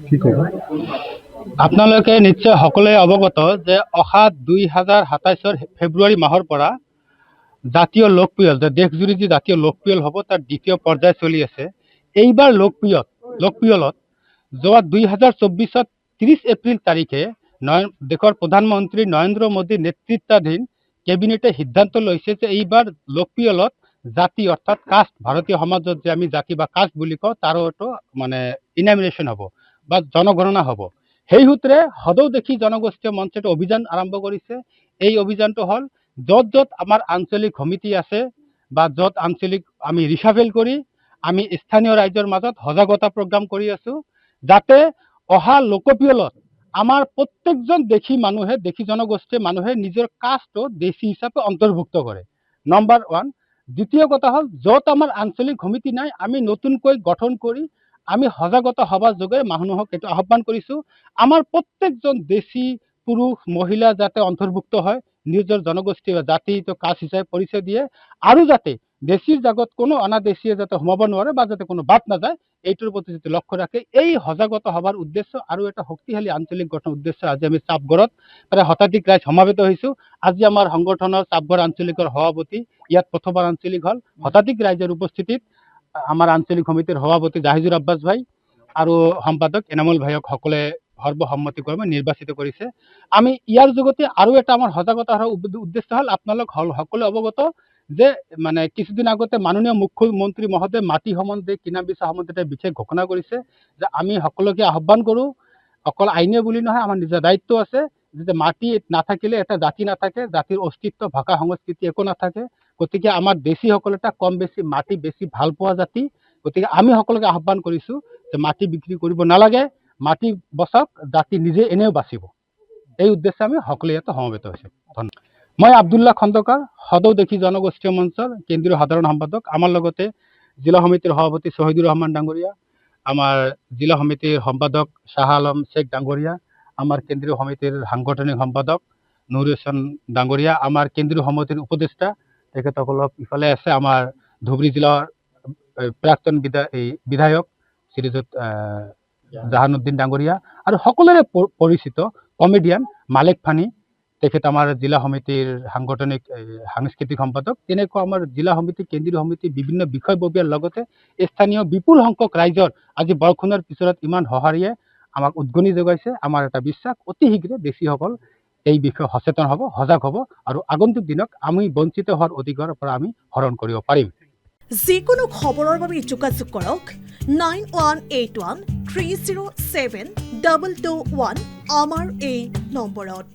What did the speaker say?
কি ক'ব? আপোনালোকে নিশ্চয় সকলোৱে অৱগত যে অহা 2027 ফেব্ৰুৱাৰী মাহৰ পৰা জাতীয় লোকপিয়ল দেশজুৰি যি জাতীয় লোকপিয়ল হ'ব তাৰ দ্বিতীয় পৰ্যায় চলি আছে। এইবাৰ লোকপিয়লত যোৱা 2024 30 এপ্ৰিল তাৰিখে দেশৰ প্ৰধানমন্ত্ৰী নৰেন্দ্ৰ মোদীৰ নেতৃত্বাধীন কেবিনেটে সিদ্ধান্ত লৈছে যে এইবাৰ লোকপিয়লত জাতি অৰ্থাৎ কাষ্ট ভাৰতীয় সমাজত যে আমি জাতি বা কাষ্ট বুলি কওঁ তাৰো এইটো মানে ইনামিনেশ্যন হ'ব বা জনগণনা হ'ব। সেই সূত্ৰে সদৌ দেখি জনগোষ্ঠীয় মঞ্চটো অভিযান আৰম্ভ কৰিছে। এই অভিযানটো হ'ল য'ত য'ত আমাৰ আঞ্চলিক সমিতি আছে বা য'ত আঞ্চলিক আমি ৰিচাভেল কৰি আমি স্থানীয় ৰাইজৰ মাজত সজাগতা প্ৰগ্ৰাম কৰি আছো, যাতে অহা লোকপিয়লত আমাৰ প্ৰত্যেকজন দেশী জনগোষ্ঠীয় মানুহে নিজৰ কাষ্টটো দেশী হিচাপে অন্তৰ্ভুক্ত কৰে। নম্বৰ 1। দ্বিতীয় কথা হ'ল য'ত আমাৰ আঞ্চলিক সমিতি নাই আমি নতুনকৈ গঠন কৰি আমি সজাগতা সভা যোগে মানুহক এইটো আহ্বান কৰিছো, আমাৰ প্ৰত্যেকজন দেশী পুৰুষ মহিলা যাতে অন্তৰ্ভুক্ত হয়, নিজৰ জনগোষ্ঠী বা জাতি কাষ্ট হিচাপে পৰিচয় দিয়ে, আৰু যাতে দেশীৰ জাগত কোনো অনাদেশীয়ে যাতে সোমাব নোৱাৰে বা যাতে কোনো বাদ নাযায়, এইটোৰ প্ৰতি যদি লক্ষ্য ৰাখে এই সজাগতা সভাৰ উদ্দেশ্য আৰু এটা শক্তিশালী আঞ্চলিক গঠন উদ্দেশ্য আজি আমি চাপগড়ত প্ৰায় শতাধিক ৰাইজ সমাবেত হৈছো। আজি আমাৰ সংগঠনৰ চাপগড় আঞ্চলিকৰ সভাপতি ইয়াত প্ৰথমবাৰ আঞ্চলিক হল, শতাধিক ৰাইজৰ উপস্থিতিত আমাৰ আঞ্চলিক সমিতিৰ সভাপতি জাহিজুৰ আব্বাস ভাই আৰু সম্পাদক এনামুল ভাইক সকলে সৰ্বসন্মতিক্ৰমে নিৰ্বাচিত কৰিছে। আমি ইয়াৰ যোগতে আৰু এটা আমাৰ সজাগতা উদ্দেশ্য হ'ল আপোনালোক সকলে অৱগত যে মানে কিছুদিন আগতে মাননীয় মুখ্যমন্ত্ৰী মহোদয় মাটি সম্বন্ধে কিনা বেচা সম্বন্ধে বিশেষ ঘোষণা কৰিছে যে আমি সকলোকে আহ্বান কৰো, অকল আইনে বুলি নহয় আমাৰ নিজৰ দায়িত্ব আছে যে মাটি নাথাকিলে এটা জাতি নাথাকে, জাতিৰ অস্তিত্ব ভাষা সংস্কৃতি একো নাথাকে। গতিকে আমাৰ দেশীসকল এটা কম বেছি মাটি বেছি ভাল পোৱা জাতি, গতিকে আমি সকলোকে আহ্বান কৰিছো যে মাটি বিক্ৰী কৰিব নালাগে, মাটি বচাওক, জাতি নিজে এনেও বাচিব। এই উদ্দেশ্যে আমি সকলোৱে ইয়াতে সমবেত হৈছো। ধন্যবাদ। মই আব্দুল্লাহ খন্দকাৰ, সদৌ দেখি জনগোষ্ঠীয় মঞ্চৰ কেন্দ্ৰীয় সাধাৰণ সম্পাদক। আমাৰ লগতে জিলা সমিতিৰ সভাপতি শহীদুৰ ৰহমান ডাঙৰীয়া, আমাৰ জিলা সমিতিৰ সম্পাদক শাহ আলম শেখ ডাঙৰীয়া, আমাৰ কেন্দ্ৰীয় সমিতিৰ সাংগঠনিক সম্পাদক নুৰ হোসেন ডাঙৰীয়া, আমাৰ কেন্দ্ৰীয় সমিতিৰ উপদেষ্টা তেখেতসকলক ইফালে আছে আমাৰ ধুবুৰী জিলাৰ প্ৰাক্তন বিধায়ক শ্ৰীযুত জাহানুদ্দিন ডাঙৰীয়া, আৰু সকলোৰে পৰিচিত কমেডিয়ান মালিক ফানি, তেখেত আমাৰ জিলা সমিতিৰ সাংস্কৃতিক সম্পাদক। তেনেকুৱা আমাৰ জিলা সমিতি কেন্দ্ৰীয় সমিতি বিভিন্ন বিষয়ববীয়াৰ লগতে স্থানীয় বিপুল সংখ্যক ৰাইজৰ আজি বৰষুণৰ পিছত ইমান সঁহাৰিয়ে আমাক উদ্গনি যোগাইছে। আমাৰ এটা বিশ্বাস অতি শীঘ্ৰে দেশীসকল এই বিষয়ে সচেতন হ'ব, সজাগ হ'ব, আৰু আগন্তুক দিনত আমি বঞ্চিত হোৱাৰ অধিকাৰৰ পৰা আমি হৰণ কৰিব পাৰিম। যিকোনো খবৰৰ বাবে যোগাযোগ কৰক 9181307221 আমাৰ এই নম্বৰত।